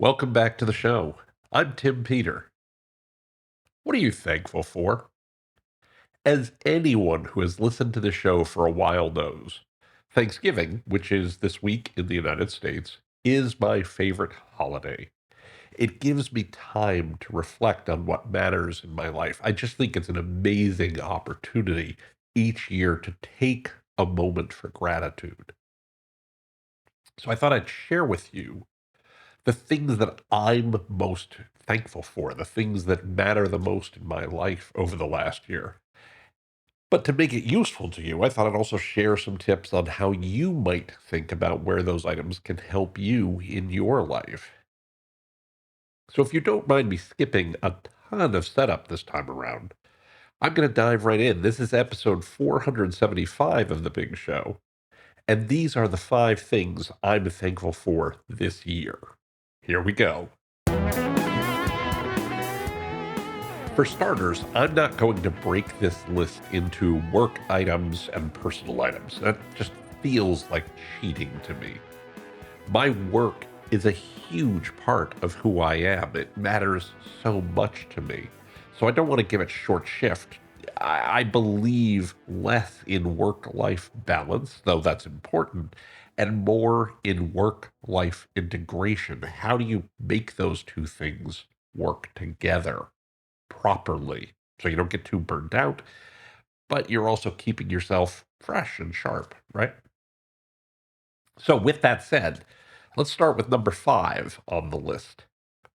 Welcome back to the show. I'm Tim Peter. What are you thankful for? As anyone who has listened to the show for a while knows, Thanksgiving, which is this week in the United States, is my favorite holiday. It gives me time to reflect on what matters in my life. I just think it's an amazing opportunity each year to take a moment for gratitude. So I thought I'd share with you the things that I'm most thankful for, the things that matter the most in my life over the last year. But to make it useful to you, I thought I'd also share some tips on how you might think about where those items can help you in your life. So if you don't mind me skipping a ton of setup this time around, I'm going to dive right in. This is episode 475 of The Big Show, and these are the 5 things I'm thankful for this year. Here we go. For starters, I'm not going to break this list into work items and personal items. That just feels like cheating to me. My work is a huge part of who I am. It matters so much to me. So I don't want to give it short shift. I believe less in work life balance, though that's important, and more in work life integration. How do you make those two things work together properly so you don't get too burned out, but you're also keeping yourself fresh and sharp, right? So, with that said, let's start with number 5 on the list,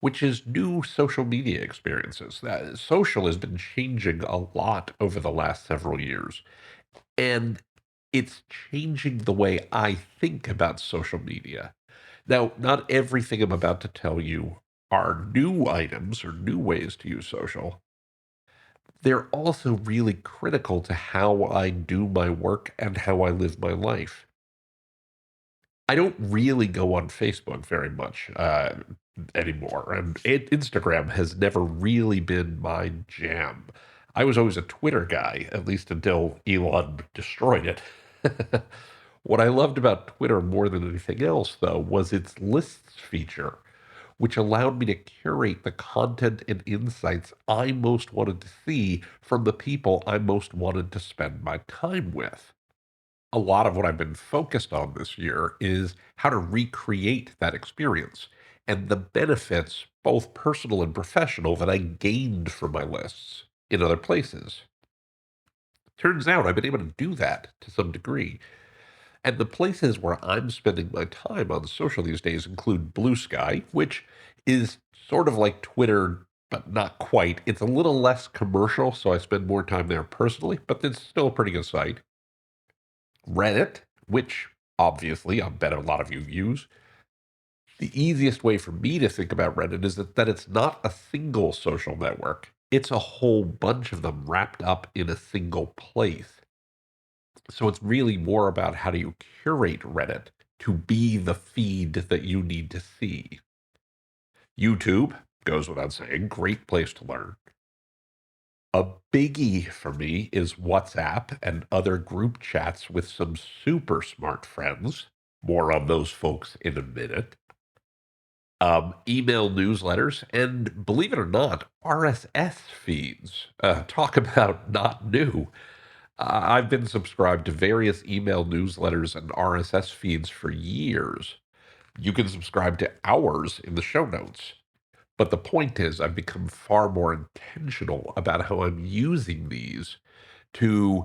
which is new social media experiences. Social has been changing a lot over the last several years, and it's changing the way I think about social media. Now, not everything I'm about to tell you are new items or new ways to use social. They're also really critical to how I do my work and how I live my life. I don't really go on Facebook very much anymore, and Instagram has never really been my jam. I was always a Twitter guy, at least until Elon destroyed it. What I loved about Twitter more than anything else, though, was its lists feature, which allowed me to curate the content and insights I most wanted to see from the people I most wanted to spend my time with. A lot of what I've been focused on this year is how to recreate that experience and the benefits, both personal and professional, that I gained from my lists in other places. Turns out I've been able to do that to some degree. And the places where I'm spending my time on social these days include Blue Sky, which is sort of like Twitter, but not quite. It's a little less commercial, so I spend more time there personally, but it's still a pretty good site. Reddit, which obviously I bet a lot of you use. The easiest way for me to think about Reddit is that it's not a single social network. It's a whole bunch of them wrapped up in a single place. So it's really more about how do you curate Reddit to be the feed that you need to see. YouTube goes without saying, great place to learn. A biggie for me is WhatsApp and other group chats with some super smart friends. More on those folks in a minute. Email newsletters, and believe it or not, RSS feeds. Talk about not new. I've been subscribed to various email newsletters and RSS feeds for years. You can subscribe to ours in the show notes. But the point is, I've become far more intentional about how I'm using these to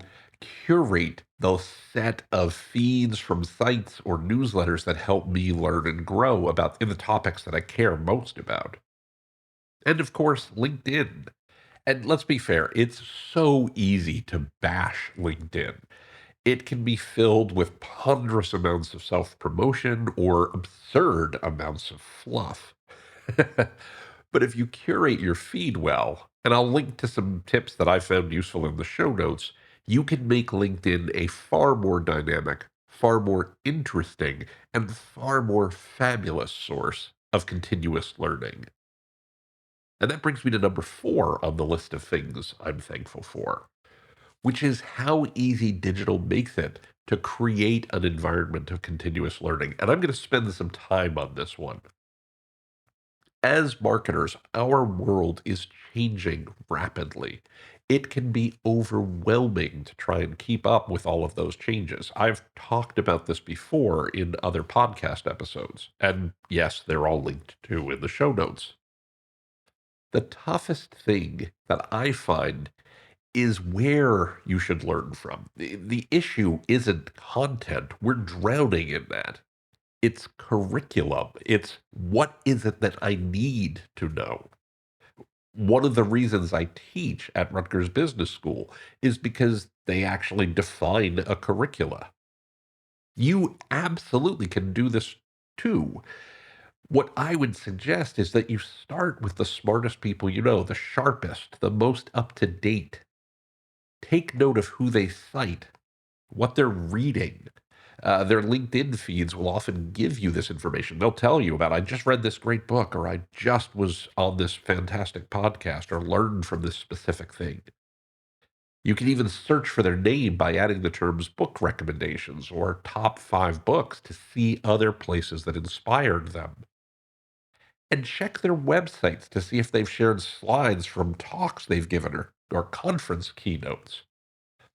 curate the set of feeds from sites or newsletters that help me learn and grow about in the topics that I care most about. And of course, LinkedIn. And let's be fair, it's so easy to bash LinkedIn. It can be filled with ponderous amounts of self promotion or absurd amounts of fluff. But if you curate your feed well, and I'll link to some tips that I found useful in the show notes, you can make LinkedIn a far more dynamic, far more interesting, and far more fabulous source of continuous learning. And that brings me to number 4 on the list of things I'm thankful for, which is how easy digital makes it to create an environment of continuous learning. And I'm going to spend some time on this one. As marketers, our world is changing rapidly. It can be overwhelming to try and keep up with all of those changes. I've talked about this before in other podcast episodes, and yes, they're all linked to in the show notes. The toughest thing that I find is where you should learn from. The issue isn't content, we're drowning in that. It's curriculum. It's what is it that I need to know? One of the reasons I teach at Rutgers Business School is because they actually define a curricula. You absolutely can do this too. What I would suggest is that you start with the smartest people you know, the sharpest, the most up to date. Take note of who they cite, what they're reading. Their LinkedIn feeds will often give you this information. They'll tell you about, I just read this great book, or I just was on this fantastic podcast, or learned from this specific thing. You can even search for their name by adding the terms book recommendations or top 5 books to see other places that inspired them. And check their websites to see if they've shared slides from talks they've given or conference keynotes.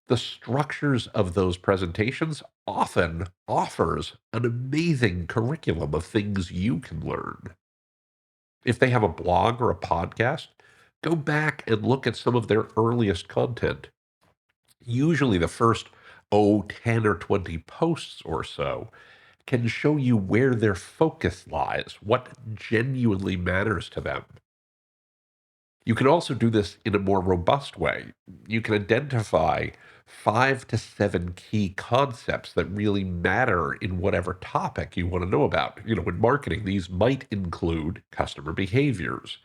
The structures of those presentations often offers an amazing curriculum of things you can learn. If they have a blog or a podcast, go back and look at some of their earliest content. Usually the first, 10 or 20 posts or so can show you where their focus lies, what genuinely matters to them. You can also do this in a more robust way. You can identify 5 to 7 key concepts that really matter in whatever topic you want to know about. In marketing, these might include customer behaviors,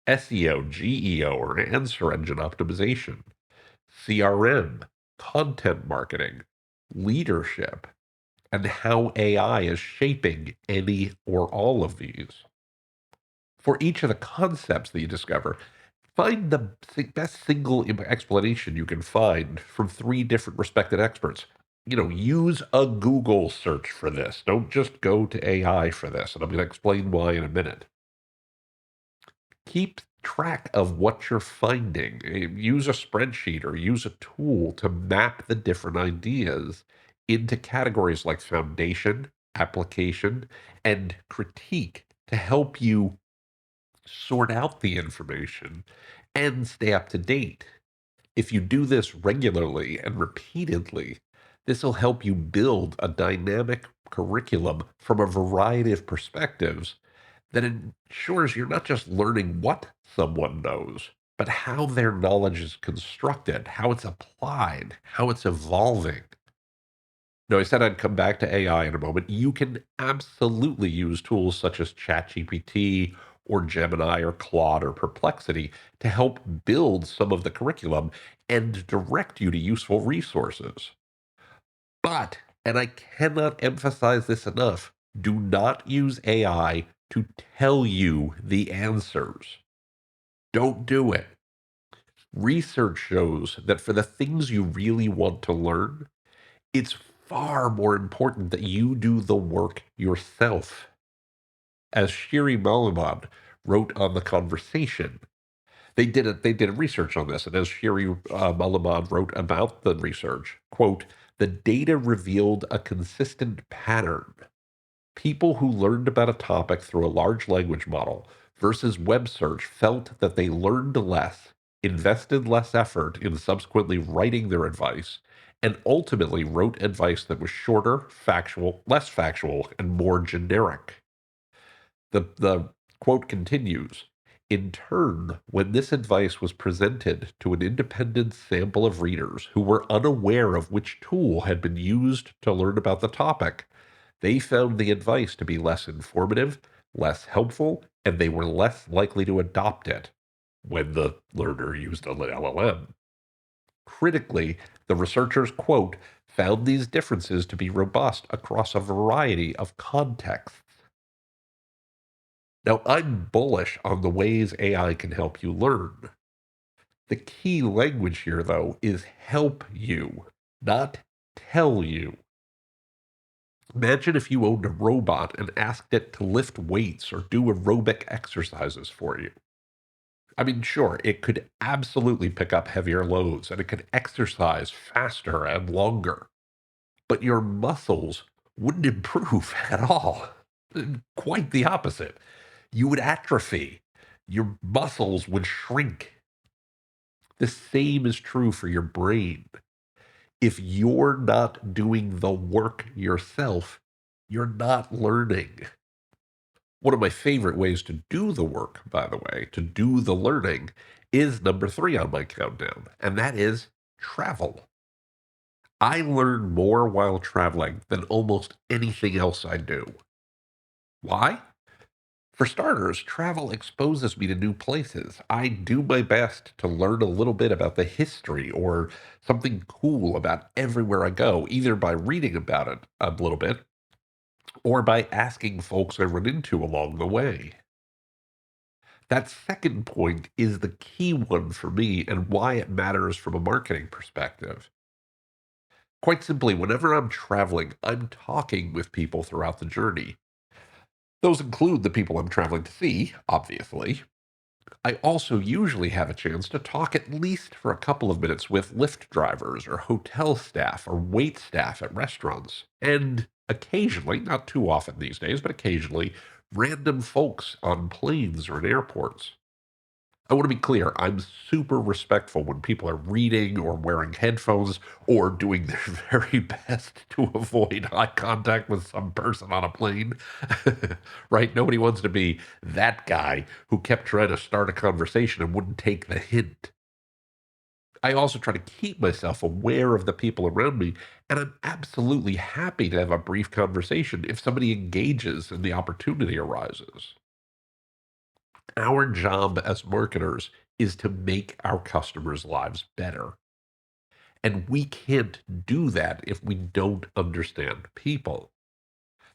SEO, GEO, or answer engine optimization, CRM, content marketing, leadership, and how AI is shaping any or all of these. For each of the concepts that you discover, find the best single explanation you can find from 3 different respected experts. Use a Google search for this. Don't just go to AI for this. And I'm going to explain why in a minute. Keep track of what you're finding. Use a spreadsheet or use a tool to map the different ideas into categories like foundation, application, and critique to help you sort out the information and stay up to date. If you do this regularly and repeatedly, this will help you build a dynamic curriculum from a variety of perspectives that ensures you're not just learning what someone knows, but how their knowledge is constructed, how it's applied, how it's evolving. Now, I said I'd come back to AI in a moment. You can absolutely use tools such as ChatGPT or Gemini or Claude or Perplexity to help build some of the curriculum and direct you to useful resources. But, and I cannot emphasize this enough, do not use AI to tell you the answers. Don't do it. Research shows that for the things you really want to learn, it's far more important that you do the work yourself. As Shiri Malaman wrote on The Conversation, they did a research on this, and as Shiri Malaman wrote about the research, quote, the data revealed a consistent pattern. People who learned about a topic through a large language model versus web search felt that they learned less, invested less effort in subsequently writing their advice, and ultimately wrote advice that was shorter, less factual, and more generic. The quote continues. In turn, when this advice was presented to an independent sample of readers who were unaware of which tool had been used to learn about the topic, they found the advice to be less informative, less helpful, and they were less likely to adopt it when the learner used an LLM. Critically, the researchers, quote, found these differences to be robust across a variety of contexts. Now, I'm bullish on the ways AI can help you learn. The key language here, though, is help you, not tell you. Imagine if you owned a robot and asked it to lift weights or do aerobic exercises for you. I mean, sure, it could absolutely pick up heavier loads and it could exercise faster and longer, but your muscles wouldn't improve at all. Quite the opposite. You would atrophy, your muscles would shrink. The same is true for your brain. If you're not doing the work yourself, you're not learning. One of my favorite ways to do the work, by the way, to do the learning, is number three on my countdown, and that is travel. I learn more while traveling than almost anything else I do. Why? For starters, travel exposes me to new places. I do my best to learn a little bit about the history or something cool about everywhere I go, either by reading about it a little bit or by asking folks I run into along the way. That second point is the key one for me and why it matters from a marketing perspective. Quite simply, whenever I'm traveling, I'm talking with people throughout the journey. Those include the people I'm traveling to see, obviously. I also usually have a chance to talk at least for a couple of minutes with Lyft drivers or hotel staff or wait staff at restaurants. And occasionally, not too often these days, but occasionally, random folks on planes or in airports. I want to be clear, I'm super respectful when people are reading or wearing headphones or doing their very best to avoid eye contact with some person on a plane. Right? Nobody wants to be that guy who kept trying to start a conversation and wouldn't take the hint. I also try to keep myself aware of the people around me, and I'm absolutely happy to have a brief conversation if somebody engages and the opportunity arises. Our job as marketers is to make our customers' lives better. And we can't do that if we don't understand people.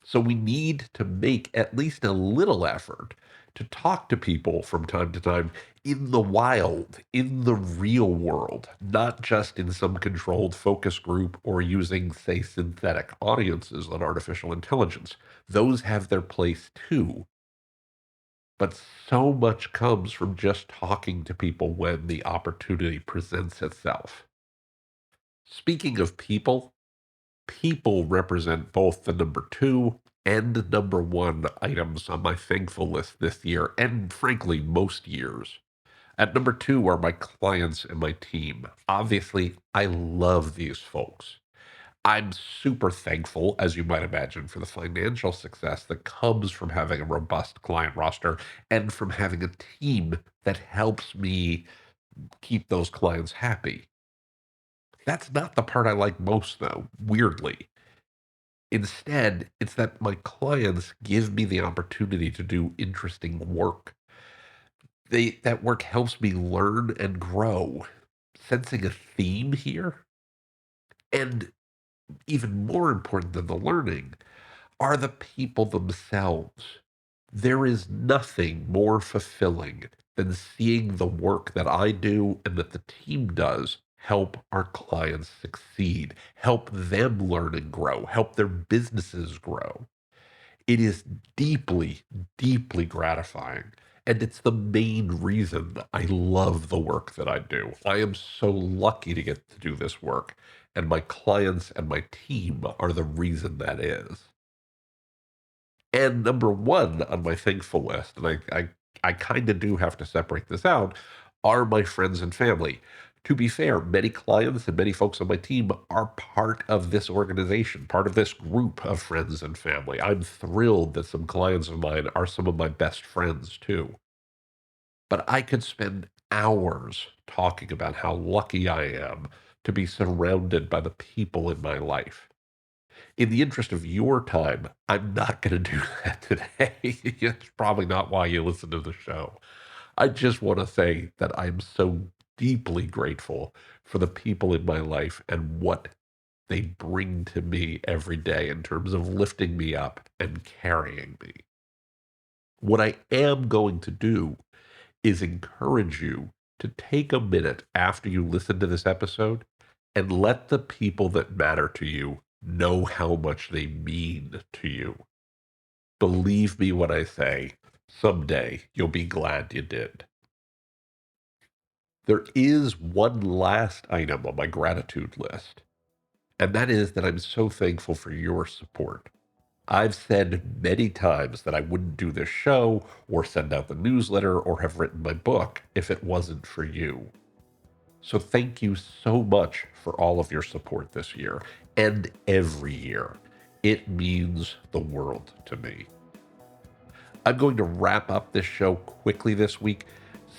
So we need to make at least a little effort to talk to people from time to time in the wild, in the real world, not just in some controlled focus group or using, say, synthetic audiences on artificial intelligence. Those have their place too. But so much comes from just talking to people when the opportunity presents itself. Speaking of people, people represent both the number two and number one items on my thankful list this year, and frankly, most years. At number two are my clients and my team. Obviously, I love these folks. I'm super thankful, as you might imagine, for the financial success that comes from having a robust client roster and from having a team that helps me keep those clients happy. That's not the part I like most, though, weirdly. Instead, it's that my clients give me the opportunity to do interesting work. That work helps me learn and grow. Sensing a theme here? And even more important than the learning, are the people themselves. There is nothing more fulfilling than seeing the work that I do and that the team does help our clients succeed, help them learn and grow, help their businesses grow. It is deeply, deeply gratifying. And it's the main reason I love the work that I do. I am so lucky to get to do this work, and my clients and my team are the reason that is. And number one on my thankful list, and I kind of do have to separate this out, are my friends and family. To be fair, many clients and many folks on my team are part of this organization, part of this group of friends and family. I'm thrilled that some clients of mine are some of my best friends too. But I could spend hours talking about how lucky I am to be surrounded by the people in my life. In the interest of your time, I'm not going to do that today. It's probably not why you listen to the show. I just want to say that I'm so deeply grateful for the people in my life and what they bring to me every day in terms of lifting me up and carrying me. What I am going to do is encourage you to take a minute after you listen to this episode and let the people that matter to you know how much they mean to you. Believe me when I say, someday you'll be glad you did. There is one last item on my gratitude list, and that is that I'm so thankful for your support. I've said many times that I wouldn't do this show or send out the newsletter or have written my book if it wasn't for you. So thank you so much for all of your support this year and every year. It means the world to me. I'm going to wrap up this show quickly this week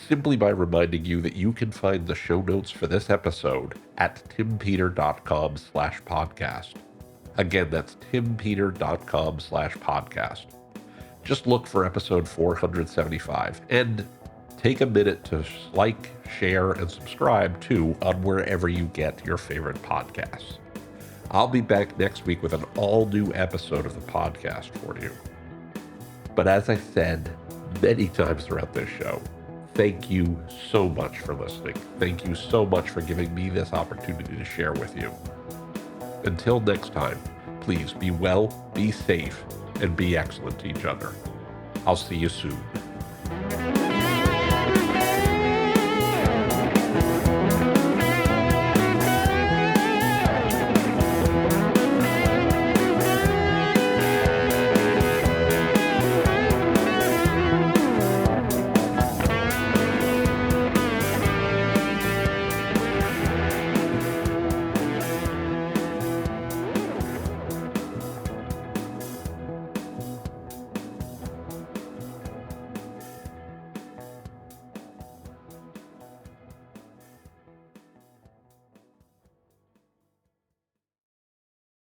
simply by reminding you that you can find the show notes for this episode at timpeter.com/podcast. Again, that's timpeter.com/podcast. Just look for episode 475 and take a minute to like, share, and subscribe too on wherever you get your favorite podcasts. I'll be back next week with an all-new episode of the podcast for you. But as I said many times throughout this show, thank you so much for listening. Thank you so much for giving me this opportunity to share with you. Until next time, please be well, be safe, and be excellent to each other. I'll see you soon.